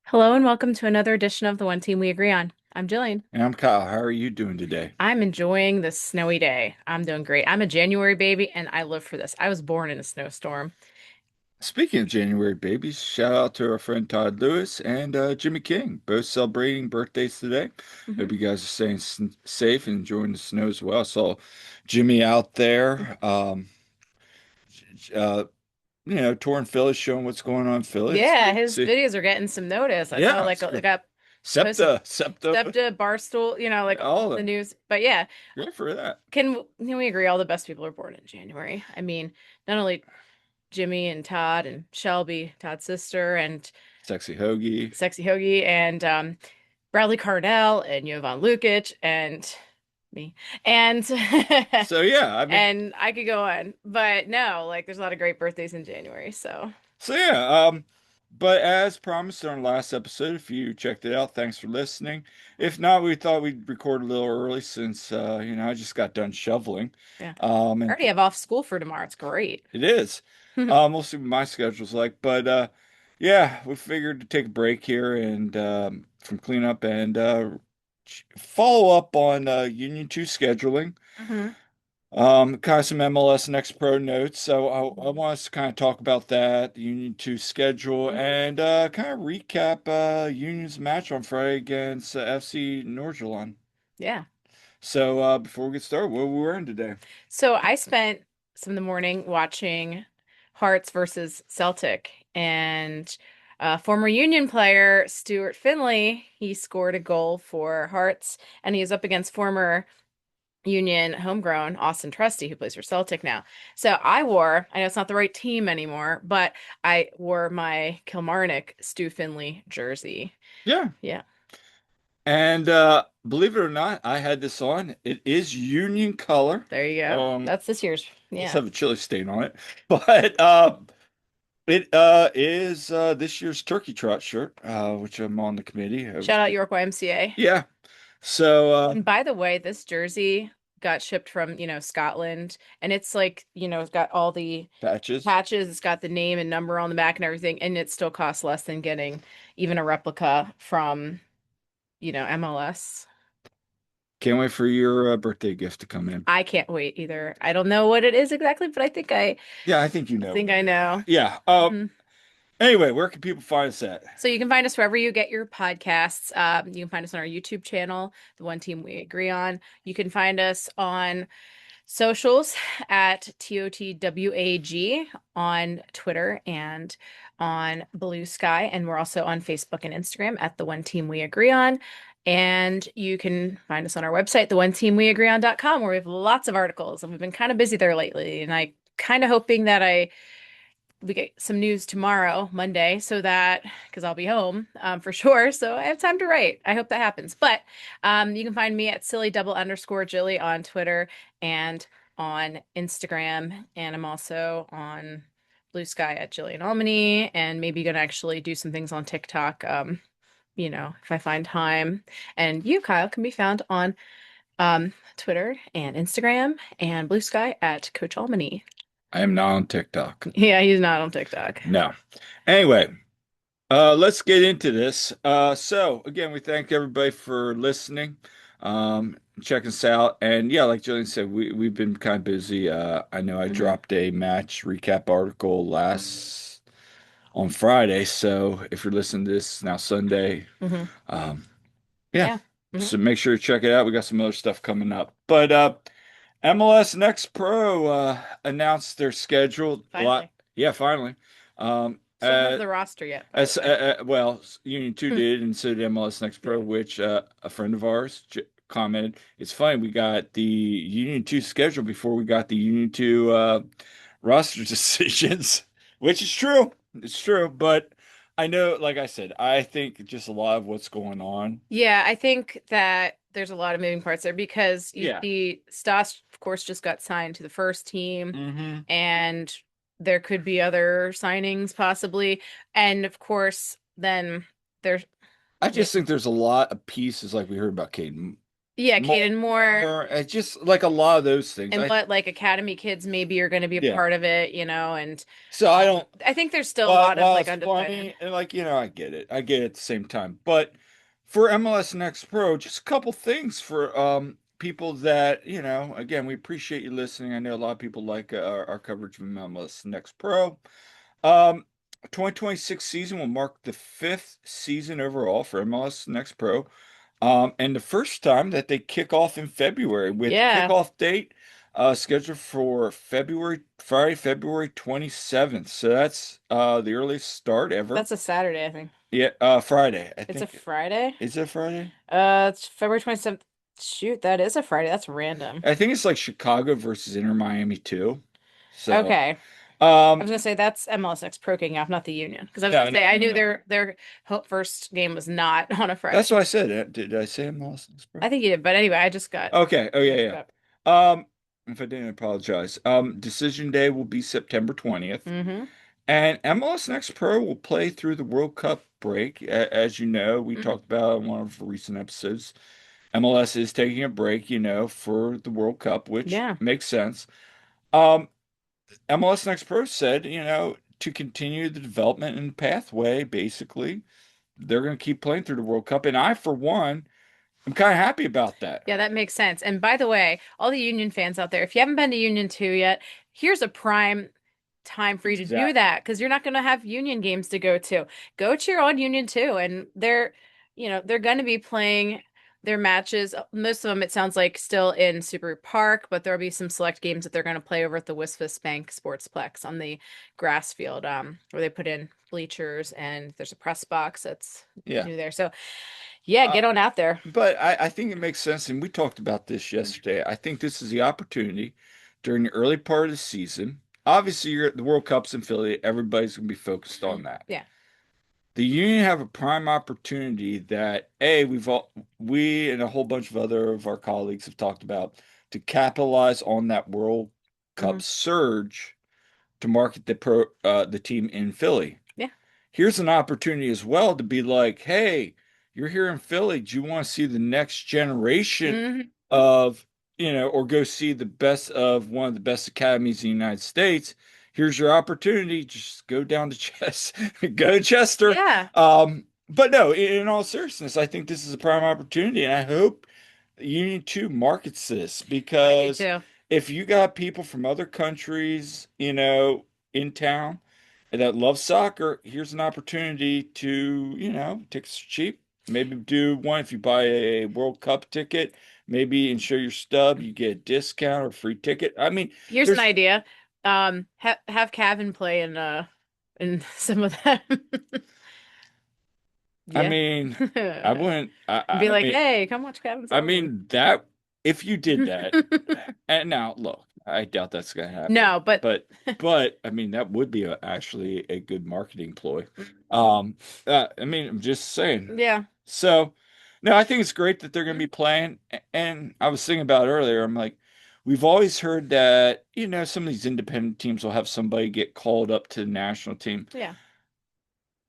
Hello and welcome to another edition of the One Team We Agree On. I'm Jillian. And I'm Kyle. How are you doing today? I'm enjoying this snowy day. I'm doing great. I'm a January baby and I live for this. I was born in a snowstorm. Speaking of January babies, shout out to our friend Todd Lewis and Jimmy King, both celebrating birthdays today. Hmm. Hope you guys are staying safe and enjoying the snow as well. So, Jimmy out there, uh, touring Philly, showing what's going on in Philly. It's Yeah, good to his see. videos are getting some notice. I saw Yeah, like it's it good. got posted SEPTA, SEPTA, Barstool, like all the that. news. But yeah, Great for that. can we agree all the best people are born in January? I mean, not only Jimmy and Todd and Shelby, Todd's sister, and Sexy Hoagie. Sexy Hoagie, and Bradley Cardell and Jovan Lukic and me. And So yeah, I mean, and I could go on. But no, like there's a lot of great birthdays in January. So So yeah, but as promised on last episode, if you checked it out, thanks for listening. If not, we thought we'd record a little early since I just got done shoveling. yeah. I And already have off school for tomorrow. It's great. it is. We'll see what my schedule's like, but yeah, we figured to take a break here and from cleanup and follow up on Union 2 scheduling. Hmm. Kind of some MLS Next Pro notes. So I want us to kind of talk about that, the Union 2 schedule, Hmm. and kind of recap Union's match on Friday against FC Nordsjælland. Yeah. So before we get started, what were we wearing today? So I spent some of the morning watching Hearts versus Celtic, and former Union player Stuart Finley, he scored a goal for Hearts, and he is up against former Union homegrown Austin Trusty, who plays for Celtic now. So I know it's not the right team anymore, but I wore my Kilmarnock Stu Finley jersey. Yeah. Yeah, And believe it or not, I had this on. It is Union color. there you go. That's this year's. Does Yeah. have a chili stain on it, but it is this year's Turkey Trot shirt, which I'm on the committee. Shout out York YMCA. Yeah. So And by the way, this jersey got shipped from, Scotland, and it's like, it's got all the patches. patches, it's got the name and number on the back and everything, and it still costs less than getting even a replica from, MLS. Can't wait for your birthday gift to come in. I can't wait either. I don't know what it is exactly, but Yeah, I think you I know. think I know. Yeah. Mhm. Anyway, where can people find us at? So you can find us wherever you get your podcasts. You can find us on our YouTube channel, The One Team We Agree On. You can find us on socials at TOTWAG on Twitter and on Blue Sky. And we're also on Facebook and Instagram at The One Team We Agree On. And you can find us on our website, theoneteamweagreeon.com, where we have lots of articles. And we've been kind of busy there lately. And I kind of hoping that we get some news tomorrow, Monday, so that because I'll be home for sure. So I have time to write. I hope that happens. But you can find me at silly double underscore Jilly on Twitter and on Instagram. And I'm also on Blue Sky at Jillian Almany, and maybe gonna actually do some things on TikTok, if I find time. And you, Kyle, can be found on Twitter and Instagram and Blue Sky at Coach Almany. I am not on TikTok. Yeah, he's not on TikTok. No. Anyway, let's get into this. So again, we thank everybody for listening, checking us out. And yeah, like Jillian said, we've been kind of busy. I know I Hmm. dropped a match recap article last on Friday. So if you're listening to this now Sunday, Hmm. um, yeah. Yeah. Hmm. So make sure to check it out. We got some other stuff coming up. But MLS Next Pro announced their schedule a lot. Finally. Yeah, finally. Um, Still don't have the roster yet, by the as way. well, Union 2 did, and so did MLS Next Pro, Yeah. which a friend of ours j commented. It's funny, we got the Union 2 schedule before we got the Union 2 roster decisions, which is true. It's true, but I know, like I said, I think just a lot of what's going on. Yeah, I think that there's a lot of moving parts there because you Yeah. see Stas, of course, just got signed to the first team, Hmm. and there could be other signings possibly. And of course, then there's I yeah. just think there's a lot of pieces like we heard about Caden. Yeah, more, Caden Moore, just like a lot of those things. and what like academy kids maybe are going to be a Yeah. part of it, and So I don't. I think there's still a lot of While like it's undecided. funny and like I get it. I get it at the same time. But for MLS Next Pro, just a couple things for people that Again, we appreciate you listening. I know a lot of people like our coverage of MLS Next Pro. Um, 2026 season will mark the fifth season overall for MLS Next Pro. And the first time that they kick off in February with Yeah, kickoff date scheduled for Friday, February 27th. So that's the earliest start ever. that's a Saturday, I think. Yeah, Friday, I It's a think. Friday. Is it Friday? It's February 27th. Shoot, that is a Friday. That's random. I think it's like Chicago versus Inter Miami too. So, Okay. I was um, gonna say that's MLS Next Pro kicking off, not the Union. Because I was no, gonna no, say I no, knew no. their first game was not on a That's Friday. what I said. Did I say MLS Next Pro? I think you did, but anyway, I just got Okay. Oh yeah, mixed yeah. up. If I didn't apologize. Decision day will be September 20th. Mm-hmm. And MLS Next Pro will play through the World Cup break. As you know, we Hmm. talked about in one of the recent episodes. MLS is taking a break, for the World Cup, which Yeah. makes sense. Um, MLS Next Pro said, to continue the development and pathway, basically, they're going to keep playing through the World Cup. And I, for one, I'm kind of happy about that. Yeah, that makes sense. And by the way, all the Union fans out there, if you haven't been to Union 2 yet, here's a prime time for you to do Exactly. that because you're not going to have Union games to go to. Go cheer on Union 2, and they're going to be playing their matches. Most of them, it sounds like, still in Super Park, but there'll be some select games that they're going to play over at the Wisfis Bank Sportsplex on the grass field, where they put in bleachers and there's a press box that's Yeah. new there. So yeah, Uh, get on out there. But I think it makes sense, and we talked about this yesterday. I think this is the opportunity during the early part of the season. Obviously, the World Cup's in Philly. Everybody's going to be focused on that. Yeah. The Union have a prime opportunity that we and a whole bunch of other of our colleagues have talked about to capitalize on that World Hmm. Cup surge to market the team in Philly. Yeah. Here's an opportunity as well to be like, hey, you're here in Philly. Do you want to see the next generation Hmm. of, or go see the best of one of the best academies in the United States? Here's your opportunity. Just go down to go to Chester. Yeah. But no, in all seriousness, I think this is a prime opportunity, and I hope Union 2 markets this I do because too. if you got people from other countries, in town that love soccer, here's an opportunity to, tickets are cheap. Maybe do one if you buy a World Cup ticket, maybe and show your stub, you get a discount or free ticket. I mean, Here's an there's, idea. Have Calvin play in some of them. I Yeah. mean, I wouldn't, Be like, hey, come watch Calvin I soccer. mean that if you did that, and now look, I doubt that's gonna happen, No, but but I mean that would be actually a good marketing ploy. I mean, I'm just saying. yeah. So, no, I think it's great that they're going to be playing. And I was thinking about earlier, I'm like, we've always heard that, some of these independent teams will have somebody get called up to the national team. Yeah.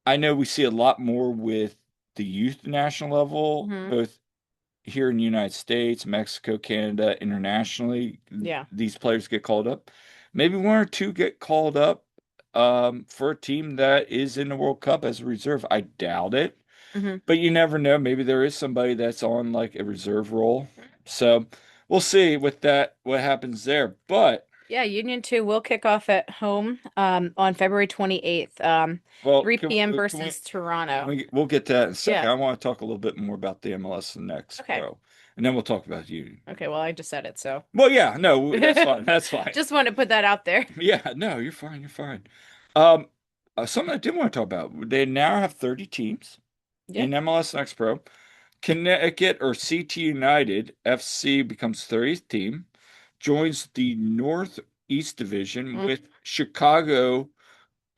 I know we see a lot more with the youth national level, Hmm. both here in the United States, Mexico, Canada, internationally. Yeah. These players get called up. Maybe one or two get called up for a team that is in the World Cup as a reserve. I doubt it. Hmm. But you never know. Maybe there is somebody that's on like a reserve role. So we'll see with that what happens there. But Yeah, Union 2 will kick off at home on February 28th, well, 3 p.m. can versus Toronto. we'll get to that in a second. Yeah. I want to talk a little bit more about the MLS Next Okay. Pro, and then we'll talk about you. Okay, well, I just said it, so Well, yeah, no, that's fine. That's fine. just want to put that out there. Yeah, no, you're fine. You're fine. Um, Something I did want to talk about. They now have 30 teams Yeah. in MLS Next Pro. Connecticut or CT United FC becomes 30th team, joins the Northeast Division Mm. with Chicago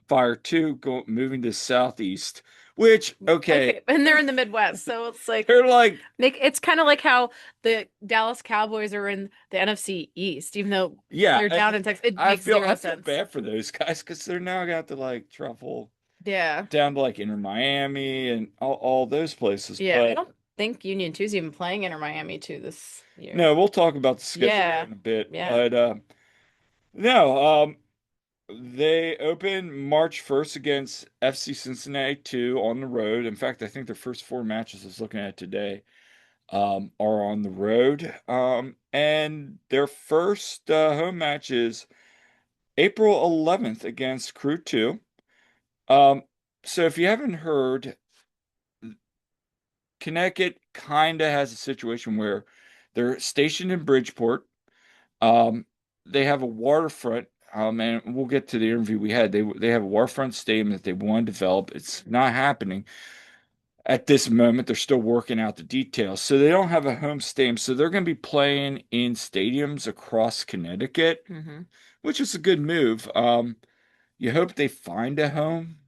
Fire 2 moving to Southeast, which, okay, Okay, and they're in the Midwest, so it's like they're like, it's kind of like how the Dallas Cowboys are in the NFC East, even though yeah, they're down in Texas. It makes zero I feel sense. bad for those guys because they're now got to like travel Yeah. down to like inner Miami and all those places. Yeah. But think Union 2 is even playing Inter Miami too this year. No, we'll talk about the schedule here Yeah. in a bit, Yeah. but no, they open March 1st against FC Cincinnati 2 on the road. In fact, I think their first four matches I was looking at today are on the road. And their first home match is April 11th against Crew 2. Um, so if you haven't heard, Connecticut kind of has a situation where they're stationed in Bridgeport. Um, they have a waterfront, and we'll get to the interview we had. They have a waterfront stadium that they want to develop. It's not happening at this moment. They're still working out the details, so they don't have a home stadium. So they're going to be playing in stadiums across Connecticut, Hmm. which is a good move. You hope they find a home.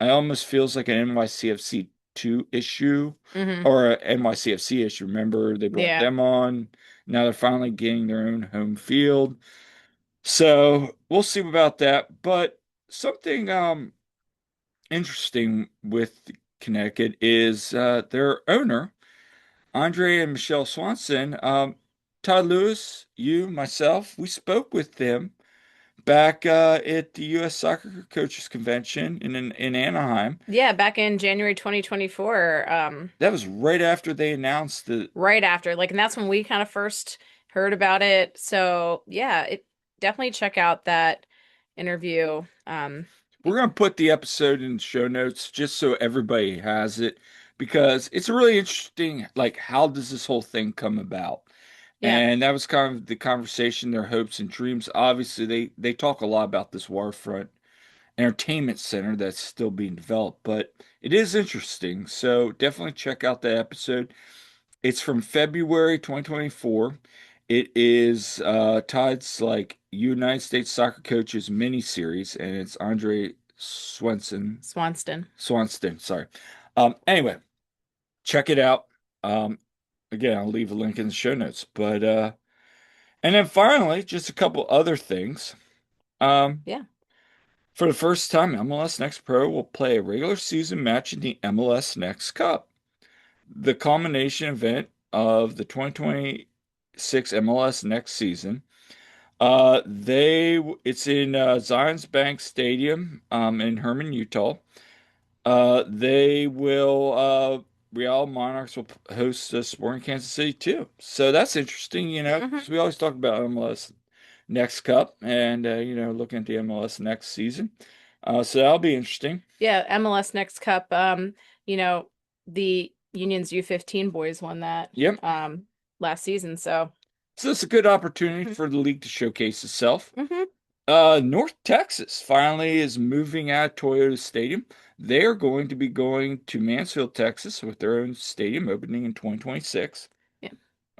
It almost feels like an NYCFC 2 issue Hmm. or an NYCFC issue. Remember, they brought Yeah. them on. Now they're finally getting their own home field. So we'll see about that. But something interesting with Connecticut is their owner, Andre and Michelle Swanson. Todd Lewis, you, myself, we spoke with them back at the U.S. Soccer Coaches Convention in Anaheim. Yeah, back in January 2024, That was right after they announced that right after, like, and that's when we kind of first heard about it. So yeah, it definitely check out that interview. we're going to put the episode in the show notes just so everybody has it because it's really interesting. Like, how does this whole thing come about? Yeah. And that was kind of the conversation, their hopes and dreams. Obviously, they talk a lot about this waterfront entertainment center that's still being developed, but it is interesting. So definitely check out that episode. It's from February 2024. It is Todd's like United States soccer coaches mini series, and it's Andre Swanston. Swanston, sorry. Anyway, check it out. Um, again, I'll leave a link in the show notes. But and then finally, just a couple other things. Um, Yeah. for the first time, MLS Next Pro will play a regular season match in the MLS Next Cup, the culmination event of the 2026 MLS next season. It's in Zions Bank Stadium in Herman, Utah. They will Real Monarchs will host Sporting Kansas City too. So that's interesting, Hmm. because we always talk about MLS Next Cup and looking at the MLS next season. So that'll be interesting. Yeah, MLS Next Cup. You know, the Union's U15 boys won that Yep. last season. So So it's a good opportunity for the league to showcase itself. hmm. North Texas finally is moving out of Toyota Stadium. They're going to be going to Mansfield, Texas, with their own stadium opening in 2026. Yeah.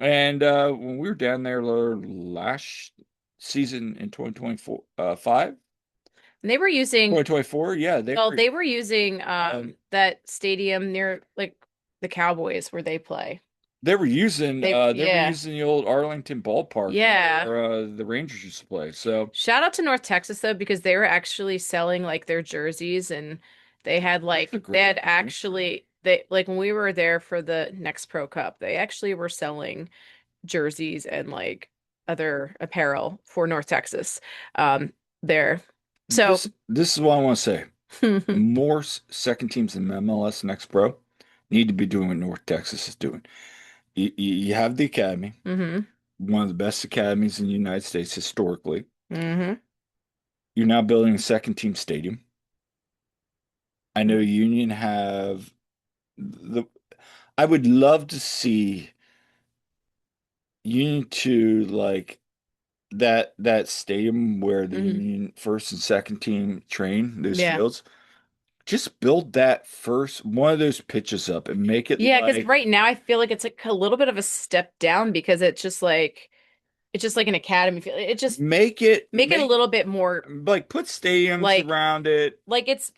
And when we were down there last season in 2024, 2024, yeah, They were using um, that stadium near like the Cowboys where they play. they were Yeah. using the old Arlington ballpark Yeah. where the Rangers used to play. So Shout out to North Texas though, because they were actually selling like their jerseys and they had that's a like they great had idea. actually they like when we were there for the Next Pro Cup, they actually were selling jerseys and like other apparel for North Texas there. So This is what I want to say. More second teams in MLS Next Pro need to be doing what North Texas is doing. You have the academy, hmm. one of the best academies in the United States historically. Hmm. You're now building a second team stadium. I know Union have the. I would love to see Union to like that stadium where the Hmm. Union first and second team train those Yeah. fields. Just build that first one of those pitches up and make it Yeah, because like right now I feel like it's like a little bit of a step down because it's just like an academy feel. It just make it make it a make little bit more like put stadiums like around it. it's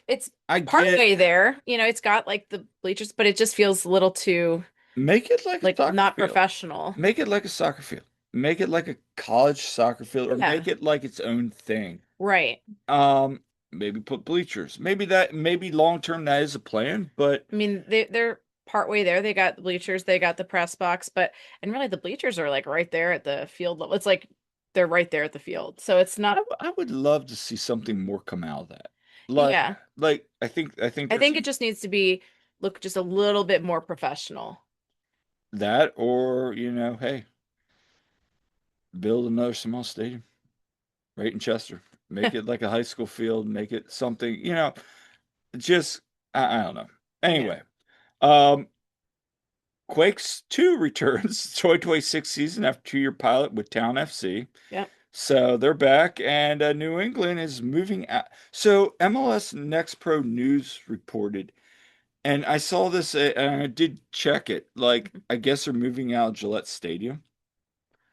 I get partway there. You know, it's got like the bleachers, but it just feels a little too make it like a like soccer not field. professional. Make it like a soccer field. Make it like a college soccer field or Yeah, make it like its own thing. right. Maybe put bleachers. Maybe long term that is a plan, but I mean, they're partway there. They got the bleachers, they got the press box, and really the bleachers are like right there at the field level. It's like they're right there at the field. So it's not, I would love to see something more come out of that. Like, yeah. I think I there's think it just needs to be look just a little bit more professional. that, or hey, build another small stadium right in Chester. Make it like a high school field. Make it something. Just I don't know. Yeah. Anyway, um, Quakes 2 returns 2026 season after 2-year pilot with Town FC. Yeah. So they're back, and New England is moving out. So MLS Next Pro News reported, and I saw this, and I did check it. Like, I guess they're moving out of Gillette Stadium,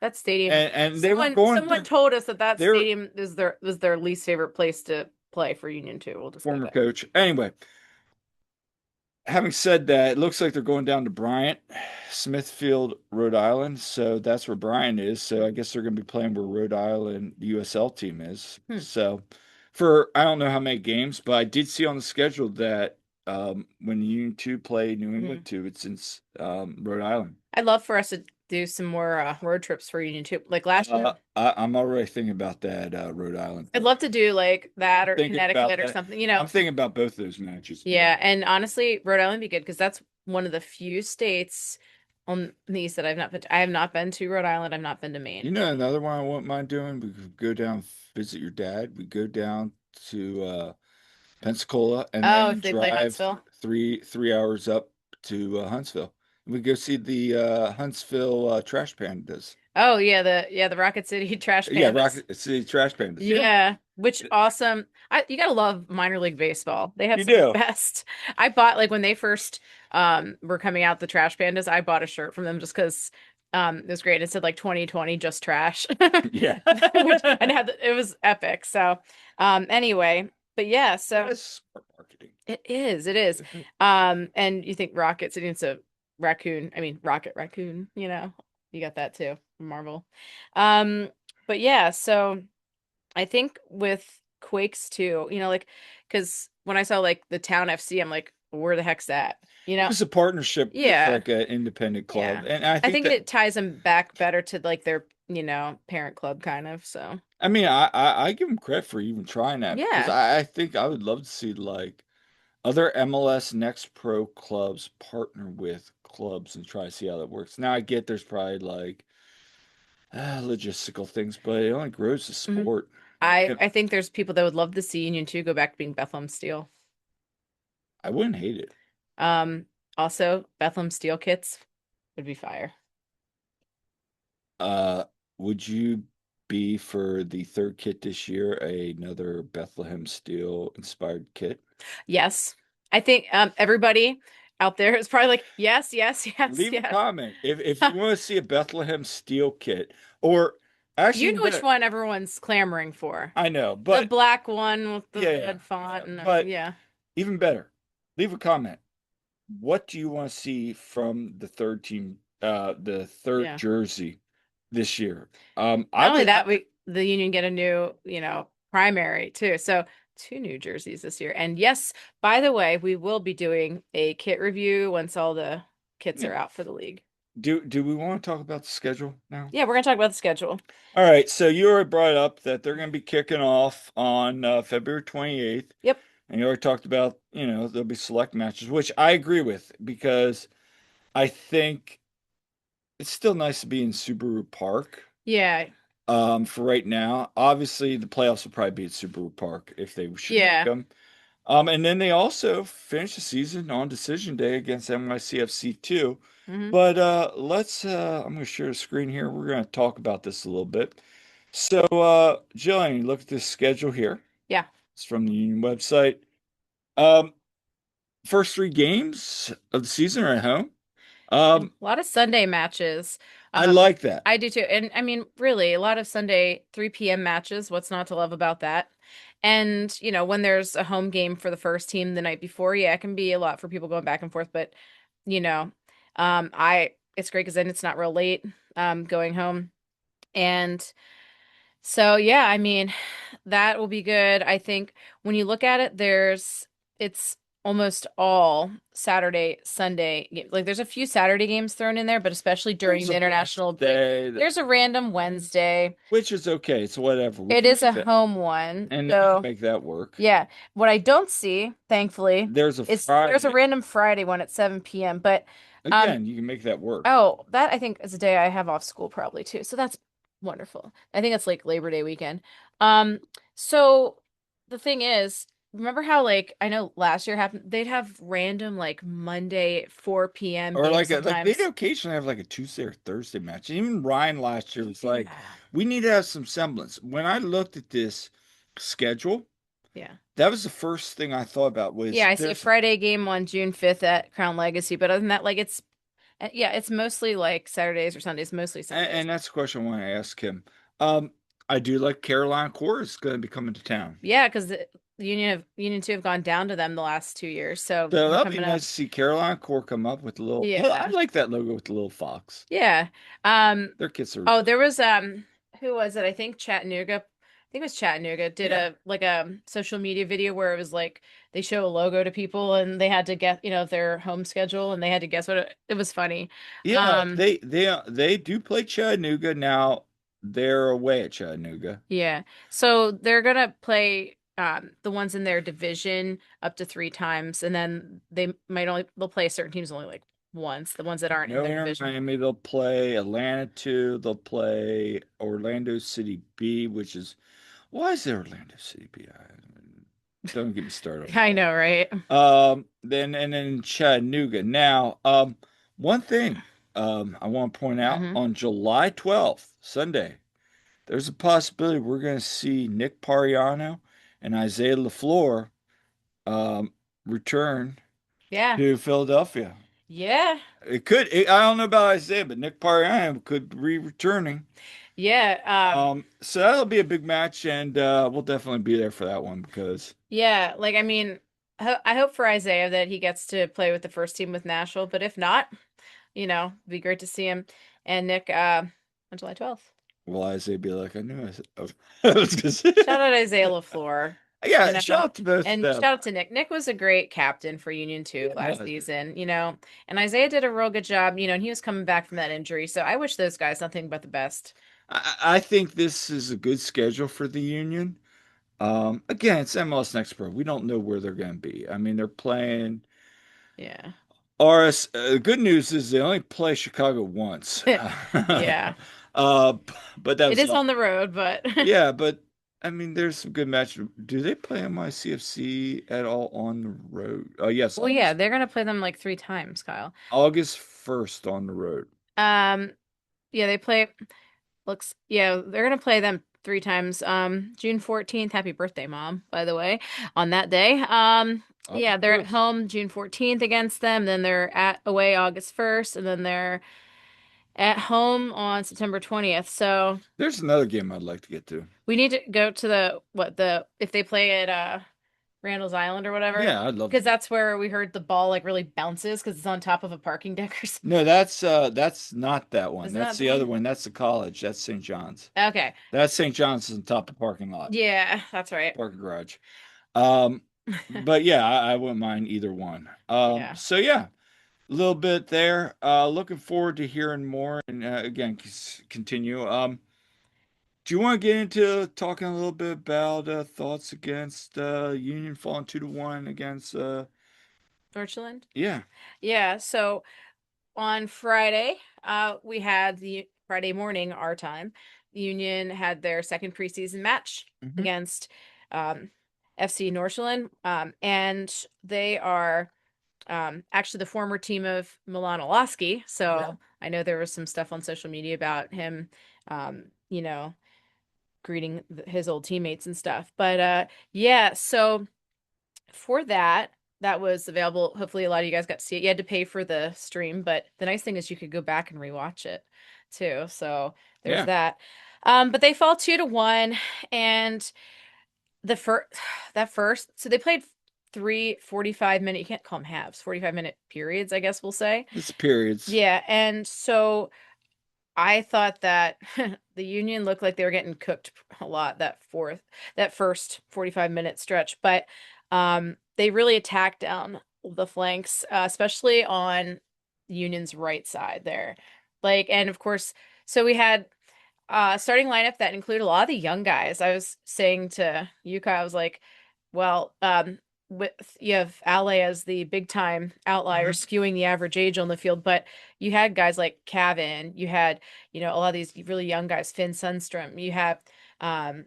That stadium. and they were Someone going. told us that that Their stadium is their was their least favorite place to play for Union 2. We'll just go former there. coach. Anyway, having said that, it looks like they're going down to Bryant, Smithfield, Rhode Island. So that's where Bryant is. So I guess they're going to be playing where Rhode Island, the USL team is. Hmm. So for I don't know how many games, but I did see on the schedule that when Union 2 play New Mhm. England 2, it's in Rhode Island. I'd love for us to do some more road trips for Union 2. Like last year, I'm already thinking about that Rhode Island I'd thing. love to do like that I'm or thinking about Connecticut or that. something, you know. I'm thinking about both those matches. Yeah, and honestly, Rhode Island would be good because that's one of the few states on the east that I've not been to. I have not been to Rhode Island. I've not been to Maine. Another one I wouldn't mind doing, we could go down, visit your dad. We go down to Pensacola and Oh, then if they play drive Huntsville. three hours up to Huntsville. We go see the Huntsville Trash Pandas. Oh yeah, the Rocket City Trash Yeah, Pandas. Rocket City Trash Pandas. Yeah, Yeah, which awesome. You gotta love minor league baseball. They have you some of the do. best. I bought like when they first were coming out the Trash Pandas, I bought a shirt from them just because it was great. It said like 2020 just trash. Yeah. Which and it was epic. So anyway, but yeah, so That's smart marketing. it is. And you think Rocket City, it's a raccoon, I mean Rocket Raccoon, you got that too from Marvel. Um, but yeah, so I think with Quakes too, like because when I saw like the Town FC, I'm like, where the heck's that? It was a partnership with Yeah, like an independent club, yeah. and I I think think that it ties them back better to like their, parent club kind of. So I mean I give them credit for even trying that because yeah. I think I would love to see like other MLS Next Pro clubs partner with clubs and try to see how that works. Now I get there's probably like logistical things, but it only grows the Mhm. sport. I think there's people that would love to see Union 2 go back to being Bethlehem Steel. I wouldn't hate it. Um, Also Bethlehem Steel kits would be fire. Uh, would you be for the third kit this year another Bethlehem Steel inspired kit? Yes. I think everybody out there is probably like, yes, yes, yes, Leave a yes. comment if you want to see a Bethlehem Steel kit, or actually You even know which better. one everyone's clamoring for. I know, The but black one with the yeah, yeah, red font and but yeah. even better, leave a comment. What do you want to see from the third team, the third Yeah. jersey this year? I Not only would, that, the Union get a new, primary too. So two new jerseys this year. And yes, by the way, we will be doing a kit review once all the kits yeah. are out for the league. Do we want to talk about the schedule now? Yeah, we're gonna talk about the schedule. All right, so you already brought up that they're going to be kicking off on February 28th, Yep. and you already talked about, there'll be select matches, which I agree with because I think it's still nice to be in Subaru Park. Yeah. For right now, obviously the playoffs will probably be at Subaru Park if they should make Yeah. them. And then they also finish the season on decision day against NYCFC too. Hmm. But let's I'm gonna share a screen here. We're gonna talk about this a little bit. So Jillian, look at this schedule here. Yeah. It's from the Union website. Um, first three games of the season are at home. A Um, lot of Sunday matches. I Um, like that. I do too. And I mean, really, a lot of Sunday 3 p.m. matches. What's not to love about that? And, when there's a home game for the first team the night before, yeah, it can be a lot for people going back and forth. But, you know, it's great because then it's not real late, going home. And so, yeah, I mean, that will be good. I think when you look at it, it's almost all Saturday, Sunday. Like there's a few Saturday games thrown in there, but especially during There's the a international break, Wednesday, there's a random Wednesday. which is okay. It's whatever. We It can is a make that, home one. and they can So, make that work. yeah. What I don't see, thankfully, There's a is there's a Friday. random Friday one at 7 p.m. But um Again, you can make that work. oh, that I think is a day I have off school probably too. So that's wonderful. I think it's like Labor Day weekend. Um, so the thing is, remember how like I know last year happened, they'd have random like Monday 4 p.m. Or games like they'd sometimes. occasionally have like a Tuesday or Thursday match. Even Ryan last year was like, Yeah. we need to have some semblance. When I looked at this schedule, Yeah. that was the first thing I thought about Yeah, was I see a there's Friday game on June 5th at Crown Legacy, but other than that, like it's yeah, it's mostly like Saturdays or Sundays, mostly Sundays. and that's the question I want to ask him. Um, I do like Carolina Core is going to be coming to town. Yeah, because the Union 2 have gone down to them the last 2 years, so So they're that'll be coming up. nice to see Carolina Core come up with a little. I Yeah. like that logo with the little fox. Yeah. Um, Their kits are oh, there was who was it? I think Chattanooga. I think it was Chattanooga did yeah, a like a social media video where it was like they show a logo to people and they had to guess, their home schedule and they had to guess what it was funny. yeah. Um, They do play Chattanooga now. They're away at Chattanooga. yeah. So they're gonna play the ones in their division up to 3 times and then they'll play certain teams only like once, the ones that aren't in No, their in division. Miami, they'll play Atlanta 2. They'll play Orlando City B, which is why is there Orlando City B? Don't get me started on I that. know, right? Then Chattanooga. Now, one thing I want to point out Hmm. on July 12th, Sunday, there's a possibility we're going to see Nick Pariano and Isaiah LaFleur um, return Yeah. to Philadelphia. Yeah. I don't know about Isaiah, but Nick Pariano could be returning. Yeah. So that'll be a big match, and we'll definitely be there for that one because Yeah, like I mean, I hope for Isaiah that he gets to play with the first team with Nashville, but if not, it'd be great to see him and Nick on July 12th. will Isaiah be like, I knew I was gonna say. Shout out Isaiah LaFleur, Yeah, shout out to both of and them. shout out to Nick. Nick was a great captain for Union 2 last Yeah, season, and Isaiah did a real good job, and he was coming back from that injury. So I wish those guys nothing but the best. I think this is a good schedule for the Union. Again, it's MLS Next Pro. We don't know where they're going to be. I mean, they're playing Yeah. RS. Good news is they only play Chicago once. Yeah. uh, but that It was is all. on the road, but Yeah, but I mean, there's some good matches. Do they play MICFC at all on the road? Oh, yes, well, yeah, they're gonna play them like 3 times, Kyle. August 1st on the road. Um, yeah, they play. Yeah, they're gonna play them 3 times. June 14th, happy birthday, Mom, by the way, on that day. Yeah, they're at August. home June 14th against them, then they're at away August 1st, and then they're at home on September 20th. So There's another game I'd like to get to. we need to go to if they play at Randall's Island or whatever, Yeah, I'd love because to. that's where we heard the ball like really bounces because it's on top of a parking deck or something. No, that's not that one. Isn't That's that the the other one? one. That's the college. That's St. John's. Okay. That's St. John's on top of the parking lot, Yeah, that's right. parking garage. Um, but yeah, I wouldn't mind either one. Yeah. So yeah, a little bit there. Looking forward to hearing more and again continue. Do you want to get into talking a little bit about thoughts against Union falling 2-1 against Nordsjælland? yeah. Yeah, so on Friday, we had the Friday morning our time. Union had their second preseason match Hmm. against FC Nordsjælland, and they are actually the former team of Milan Olaski. Yeah. So I know there was some stuff on social media about him, um, you know, greeting his old teammates and stuff. But yeah, so for that was available. Hopefully, a lot of you guys got to see it. You had to pay for the stream, but the nice thing is you could go back and rewatch it too. So there's Yeah. that. But they fall 2-1, and the first so they played 3 45 minute. You can't call them halves, 45-minute periods, I guess we'll say. It's periods. Yeah, and so I thought that the Union looked like they were getting cooked a lot that first 45-minute stretch, but They really attacked down the flanks, especially on Union's right side there. Like, and of course, so we had starting lineup that included a lot of the young guys. I was saying to Yuka, I was like, well, with you have Ale as the big time outlier skewing the average age on the field, but you had guys like Cavan, you had, a lot of these really young guys, Finn Sundstrom, you have a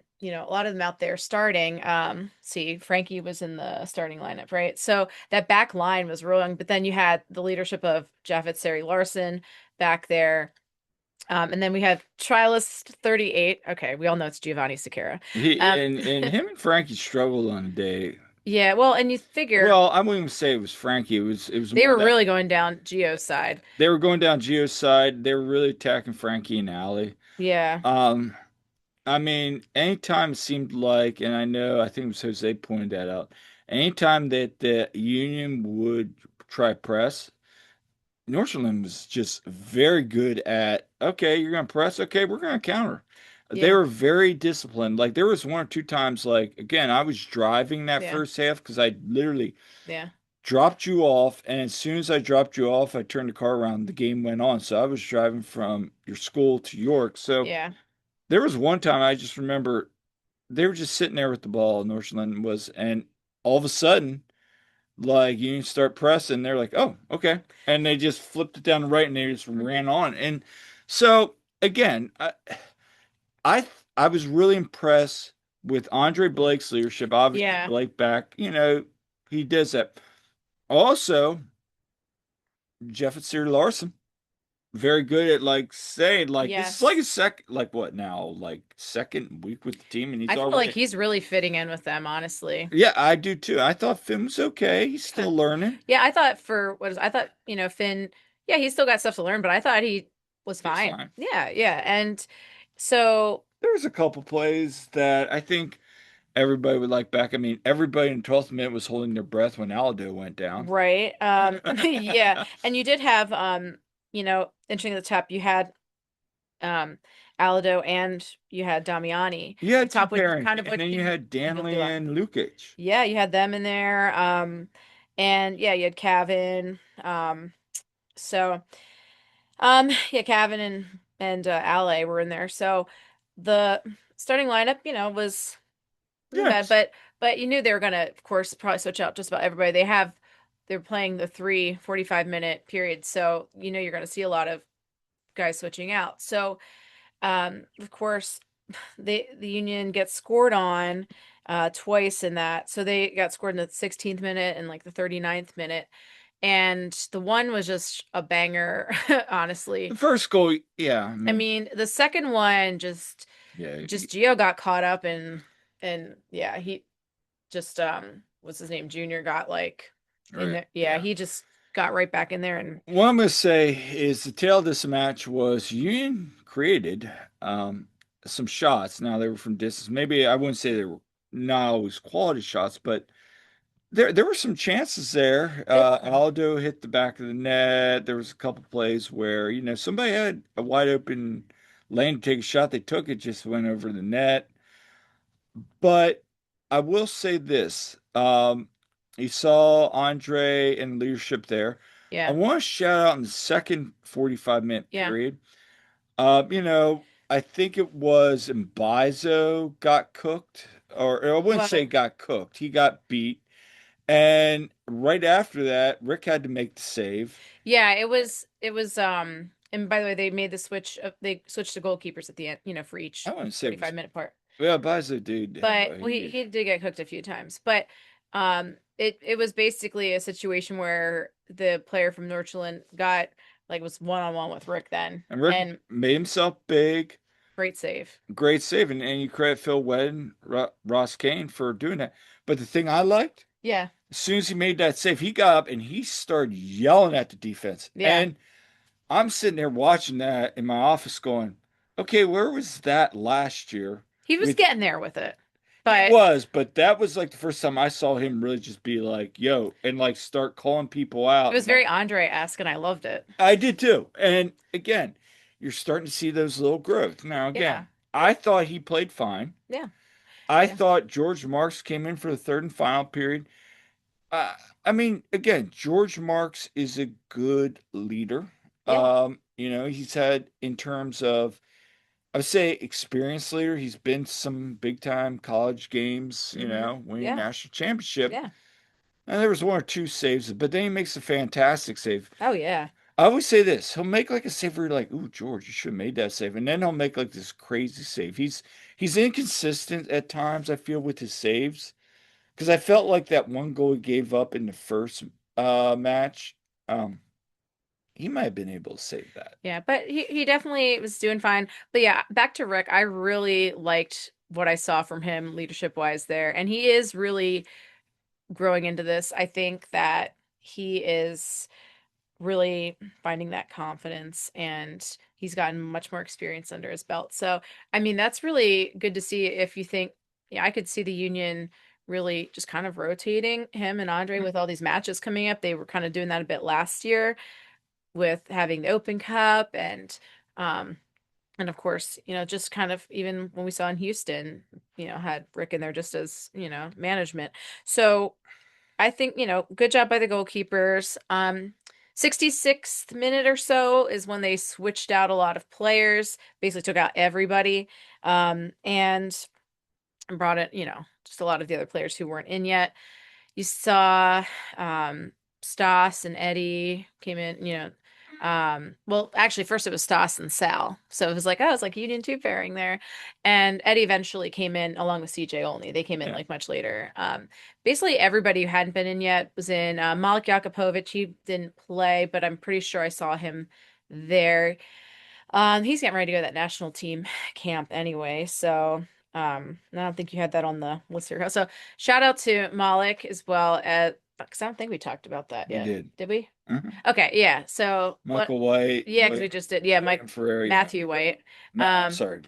lot of them out there starting. See, Frankie was in the starting lineup, right? So that back line was real young, but then you had the leadership of Japhet Sari Larson back there. And then we have Trilist 38. Okay, we all know it's Giovanni Sequeira. He Um, and him and Frankie struggled on a day. yeah, well, and you figure Well, I wouldn't even say it was Frankie. It was they more were that really going down Gio's side. they were going down Gio's side. They were really attacking Frankie and Allie. Yeah, Um, I mean, anytime it seemed like, and I think it was Jose pointed that out, anytime that the Union would try press, Northern was just very good at, okay, you're going to press, okay, we're going to counter. They yeah, were very disciplined. Like there was one or two times, like again, I was driving that yeah, first half because I literally yeah. dropped you off, and as soon as I dropped you off, I turned the car around. The game went on, so I was driving from your school to York. So Yeah. there was one time I just remember they were just sitting there with the ball. Northland was, and all of a sudden, like you start pressing, they're like, "Oh, okay," and they just flipped it down the right, and they just Mhm. ran on. And so again, I I was really impressed with Andre Blake's leadership. Obviously, Yeah. Blake back, he does that. Also, Jeff and Larson, very good at like saying like this is like a Yes. what now, like second week with the team, and he's I feel like already. he's really fitting in with them, honestly. Yeah, I do too. I thought Finn was okay. He's still learning. Yeah, I thought I thought, Finn, yeah, he's still got stuff to learn, but I thought he was He was fine. fine. Yeah, yeah. And so, There was a couple plays that I think everybody would like back. I mean, everybody in the 12th minute was holding their breath when Aldo went down. right. Yeah. And you did have, interesting at the top, you had um Aldo and you had Damiani You at had two top, which is pairings, kind of and what then you had you build Danley on. and Lukic. Yeah, you had them in there. And yeah, you had Cavan. So yeah, Cavan and Ale were in there. So the starting lineup, wasn't bad, Yes. but you knew they were gonna, of course, probably switch out just about everybody. They're playing the 45-minute period, so you're gonna see a lot of guys switching out. So of course, the Union gets scored on twice in that. So they got scored in the 16th minute and like the 39th minute. And the one was just a banger, honestly. The first goal, yeah, I I mean, mean, the second one yeah, just Gio got caught up and yeah, he just what's his name? Junior got like in right, there. Yeah, yeah. he just got right back in there and What I'm going to say is the tail of this match was Union created some shots. Now they were from distance. Maybe I wouldn't say they were not always quality shots, but there were some chances there. they were. Aldo hit the back of the net. There was a couple plays where somebody had a wide open lane to take a shot. They took it, just went over the net. But I will say this. You saw Andre and leadership there. I Yeah. want to shout out in the second 45-minute Yeah. period. I think it was Mbaizo got cooked, or I wouldn't say Well, got cooked. He got beat. And right after that, Rick had to make the save. yeah, it was and by the way, they made the switch they switched to goalkeepers at the end, for I each wouldn't say it was, 45-minute part. well, Mbaizo did. But well, he, He, he did get cooked a few times. But it was basically a situation where the player from Nordsjælland got like was one-on-one with Rick then. and Rick And made himself big. great save. Great save, and you credit Phil Wedd, Ross Kane for doing that. But the thing I liked, Yeah. as soon as he made that save, he got up and he started yelling at the defense. Yeah. And I'm sitting there watching that in my office going, okay, where was that last year? He was With getting there with it. He But was, but that was like the first time I saw him really just be like, yo, and like start calling people it out. was very Andre-esque and I loved it. I did too. And again, you're starting to see those little growths. Now, Yeah. again, I thought he played fine. Yeah. I Yeah. thought George Marks came in for the third and final period. I mean, again, George Marks is a good leader. Yeah. He's had in terms of I would say experienced leader. He's been to some big time college games, winning a Yeah. national championship. Yeah. And there was one or two saves, but then he makes a fantastic save. Oh yeah. I always say this: he'll make like a save where you're like, "Ooh, George, you should have made that save," and then he'll make like this crazy save. He's inconsistent at times. I feel with his saves because I felt like that one goal he gave up in the first match. Um, he might have been able to save that. Yeah, but he definitely was doing fine. But yeah, back to Rick, I really liked what I saw from him leadership wise there. And he is really growing into this. I think that he is really finding that confidence and he's gotten much more experience under his belt. So, I mean, that's really good to see if you think, yeah, I could see the Union really just kind of rotating him and Andre with all these matches coming up. They were kind of doing that a bit last year with having the Open Cup um and of course, just kind of even when we saw in Houston, had Rick in there just as, management. So I think, good job by the goalkeepers. 66th minute or so is when they switched out a lot of players, basically took out everybody, and brought it, just a lot of the other players who weren't in yet. You saw Stas and Eddie came in, well, actually first it was Stas and Sal. So it was like, oh, it's like Union 2 pairing there. And Eddie eventually came in along with CJ only. They came in Yeah. like much later. Basically everybody who hadn't been in yet was in. Malik Jakupovic, he didn't play, but I'm pretty sure I saw him there. He's getting ready to go to that national team camp anyway, so I don't think you had that on the list here. So shout out to Malik as well as because I don't think we talked about that We yet. did. Did we? Mhm. Okay, yeah. So what? Michael White, Yeah, because we just did. Yeah, William Mike Ferrer, yeah. Matthew White. I'm Um, sorry.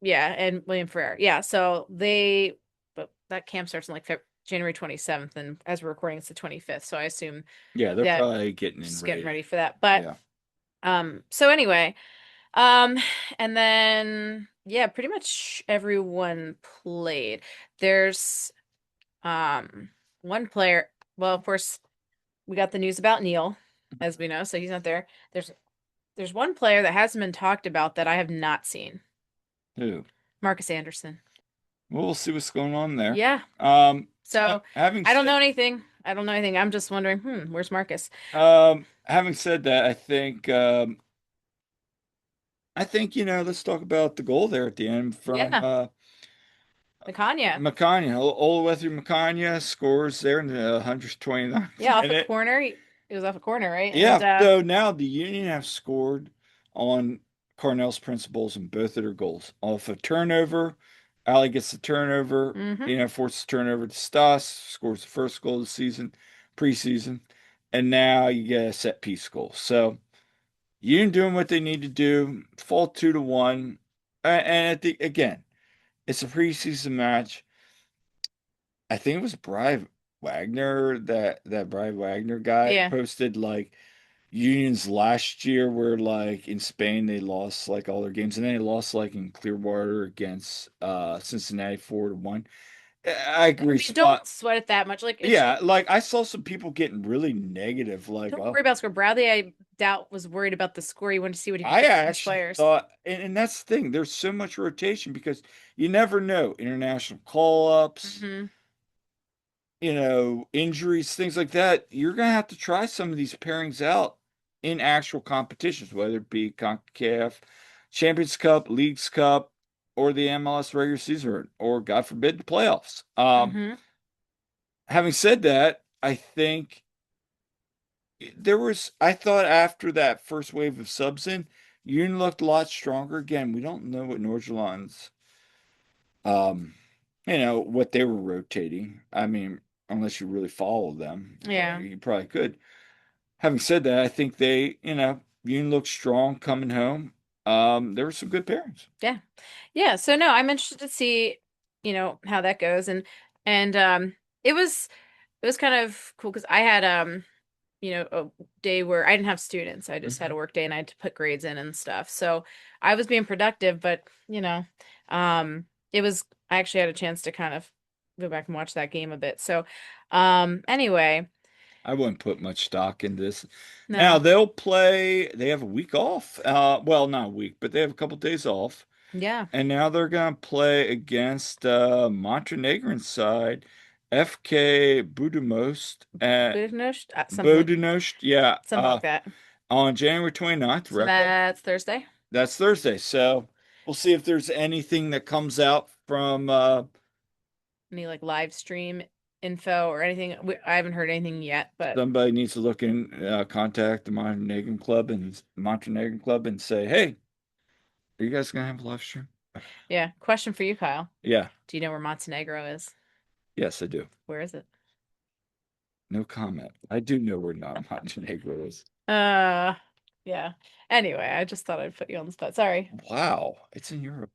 yeah, and William Ferrer. Yeah, so but that camp starts in like January 27th, and as we're recording, it's the 25th. So I assume Yeah, they're that probably getting in just getting ready. ready for that. But Yeah. so anyway. Um, and then yeah, pretty much everyone played. There's one player. Well, of course, we got the news about Neil, as we know, so he's not there. There's one player that hasn't been talked about that I have not seen. Who? Marcus Anderson. Well, we'll see what's going on there. Yeah. So So having I don't know said anything. I don't know anything. I'm just wondering, where's Marcus? having said that, I think let's talk about the goal there at the end from Yeah, Nakanya. Macania. Olweather Macania scores there in the 129th Yeah, off a minute. corner. It was off a corner, right? And Yeah, so now the Union have scored on Cornell's principles in both of their goals. Off a turnover, Ali gets the turnover, mhm. forces turnover to Stas, scores the first goal of the season, preseason, and now you get a set piece goal. So Union doing what they need to do, fall 2-1. And again, it's a preseason match. I think it was Brian Wagner that Brian Wagner guy Yeah. posted like Unions last year where like in Spain they lost like all their games and then they lost like in Clearwater against Cincinnati 4-1. I I agree. mean, don't sweat it that much. Like it's Yeah, like I saw some people getting really negative, like, don't oh, worry about score. Bradley, I doubt was worried about the score. He wanted to see what he could I get from his actually players. thought, and that's the thing, there's so much rotation because you never know international call-ups, Hmm. injuries, things like that. You're gonna have to try some of these pairings out in actual competitions, whether it be CONCACAF, Champions Cup, Leagues Cup, or the MLS regular season, or God forbid, the playoffs. Hmm. Having said that, I think I thought after that first wave of subs in, Union looked a lot stronger. Again, we don't know what Nordsjælland's, um, what they were rotating. I mean, unless you really follow them, Yeah. you probably could. Having said that, I think Union looked strong coming home. There were some good pairings. Yeah. Yeah. So no, I'm interested to see, how that goes. And it was kind of cool because I had a day where I didn't have students. I just had Mhm. a work day and I had to put grades in and stuff. So I was being productive, but um it was I actually had a chance to kind of go back and watch that game a bit. So, anyway, I wouldn't put much stock in this. Now no, they'll play, they have a week off. Well, not a week, but they have a couple days off. yeah, And now they're gonna play against Montenegrin side, FK Budućnost at Budućnost, Budućnost, yeah, something like that. on January 29th, So Recca. that's Thursday. That's Thursday. So we'll see if there's anything that comes out from Any like live stream info or anything? I haven't heard anything yet, but somebody needs to look in, contact the Montenegrin Club and say, hey, are you guys gonna have a live stream? yeah. Question for you, Kyle. Yeah, Do you know where Montenegro is? yes, I do. Where is it? No comment. I do know where not Montenegro is. Uh, yeah. Anyway, I just thought I'd put you on the spot. Sorry. Wow, it's in Europe.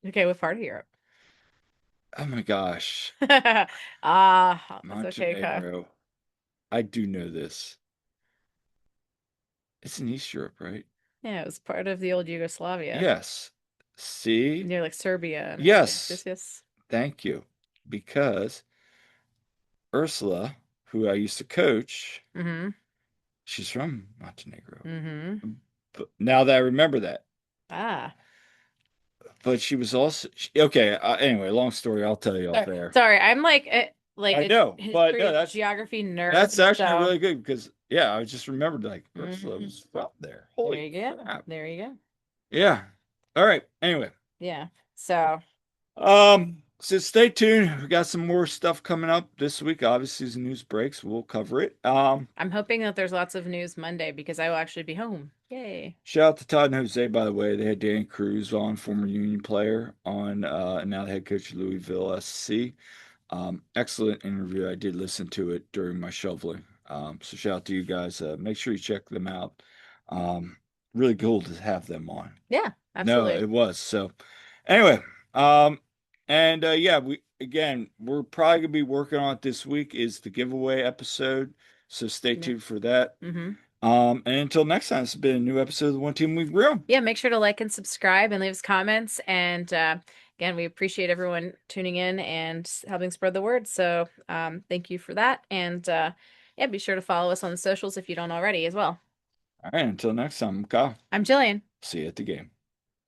Okay, what part of Europe? Oh my gosh. That's okay, Kyle. Montenegro. I do know this. It's in East Europe, right? Yeah, it was part of the old Yugoslavia. Yes. See? Near like Serbia and everything. Yes. Yes, yes. Thank you. Because Ursula, who I used to coach, Mm-hmm. she's from Montenegro. Mm-hmm. But now that I remember that. Ah. But she was also okay. Anyway, long story. I'll tell you off there. Sorry, I'm like I a know, but history no, and that's geography nerd. that's actually So really good because yeah, I just remembered like Ursula mhm. was from there. There Holy you go. crap! There you go. Yeah. All right. Anyway, Yeah. So so stay tuned. We got some more stuff coming up this week. Obviously, as the news breaks, we'll cover it. I'm hoping that there's lots of news Monday because I will actually be home. Yay. Shout out to Todd and Jose, by the way. They had Danny Cruz on, former Union player, on and now the head coach of Louisville SC. Excellent interview. I did listen to it during my shoveling. So shout out to you guys. Make sure you check them out. Um, really cool to have them on. Yeah, No, absolutely. it was. So anyway, and yeah, we're probably gonna be working on it this week is the giveaway episode. So stay Yeah. tuned for that. Mm-hmm. And until next time, it's been a new episode of the One Team We've Grown. Yeah, make sure to like and subscribe and leave us comments. And again, we appreciate everyone tuning in and helping spread the word. So thank you for that. And yeah, be sure to follow us on the socials if you don't already as well. All right, until next time, I'm Kyle. I'm Jillian. See you at the game.